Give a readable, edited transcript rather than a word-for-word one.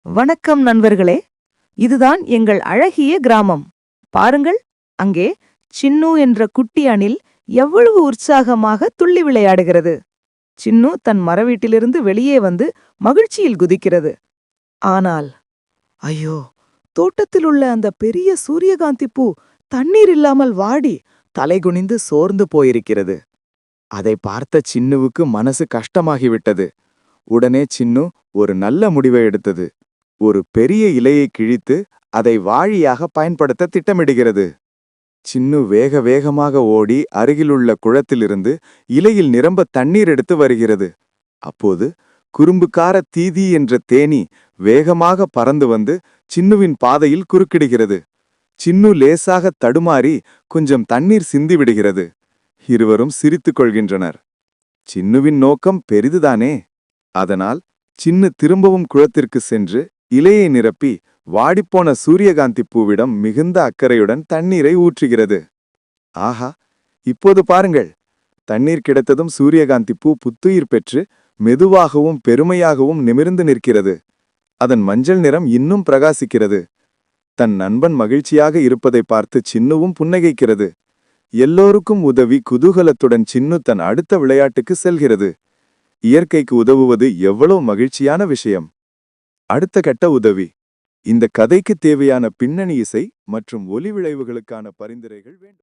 வணக்கம் நண்பர்களே. இதுதான் எங்கள் அழகிய கிராமம். பாருங்கள், அங்கே சின்னு என்ற குட்டி அணில் எவ்வளவு உற்சாகமாக துள்ளி விளையாடுகிறது. சின்னு தன் மரவீட்டிலிருந்து வெளியே வந்து மகிழ்ச்சியில் குதிக்கிறது. ஆனால் ஐயோ, தோட்டத்தில் உள்ள அந்த பெரிய சூரியகாந்தி பூ தண்ணீர் இல்லாமல் வாடி தலைகுனிந்து சோர்ந்து போயிருக்கிறது. அதை பார்த்த சின்னுவுக்கு மனசு கஷ்டமாகிவிட்டது. உடனே சின்னு ஒரு நல்ல முடிவை எடுத்தது. ஒரு பெரிய இலையை கிழித்து அதை வாழியாக பயன்படுத்த திட்டமிடுகிறது. சின்னு வேக வேகமாக ஓடி அருகிலுள்ள குளத்திலிருந்து இலையில் நிரம்ப தண்ணீர் எடுத்து வருகிறது. அப்போது குறும்புக்கார தீதி என்ற தேனீ வேகமாக பறந்து வந்து சின்னுவின் பாதையில் குறுக்கிடுகிறது. சின்னு லேசாக தடுமாறி கொஞ்சம் தண்ணீர் சிந்திவிடுகிறது. இருவரும் சிரித்துக் கொள்கின்றனர். சின்னுவின் நோக்கம் பெரிதுதானே. அதனால் சின்னு திரும்பவும் குளத்திற்கு சென்று இலையை நிரப்பி வாடிப்போன சூரியகாந்தி பூவிடம் மிகுந்த அக்கறையுடன் தண்ணீரை ஊற்றுகிறது. ஆஹா, இப்போது பாருங்கள். தண்ணீர் கிடைத்ததும் சூரியகாந்தி பூ புத்துயிர் பெற்று மெதுவாகவும் பெருமையாகவும் நிமிர்ந்து நிற்கிறது. அதன் மஞ்சள் நிறம் இன்னும் பிரகாசிக்கிறது. தன் நண்பன் மகிழ்ச்சியாக இருப்பதை பார்த்து சின்னுவும் புன்னகைக்கிறது. எல்லோருக்கும் உதவி குதூகலத்துடன் சின்னு தன் அடுத்த விளையாட்டுக்கு செல்கிறது. இயற்கைக்கு உதவுவது எவ்வளவு மகிழ்ச்சியான விஷயம். அடுத்த கட்ட உதவி. இந்த கதைக்கு தேவையான பின்னணி இசை மற்றும் ஒலி விளைவுகளுக்கான பரிந்துரைகள் வேண்டும்.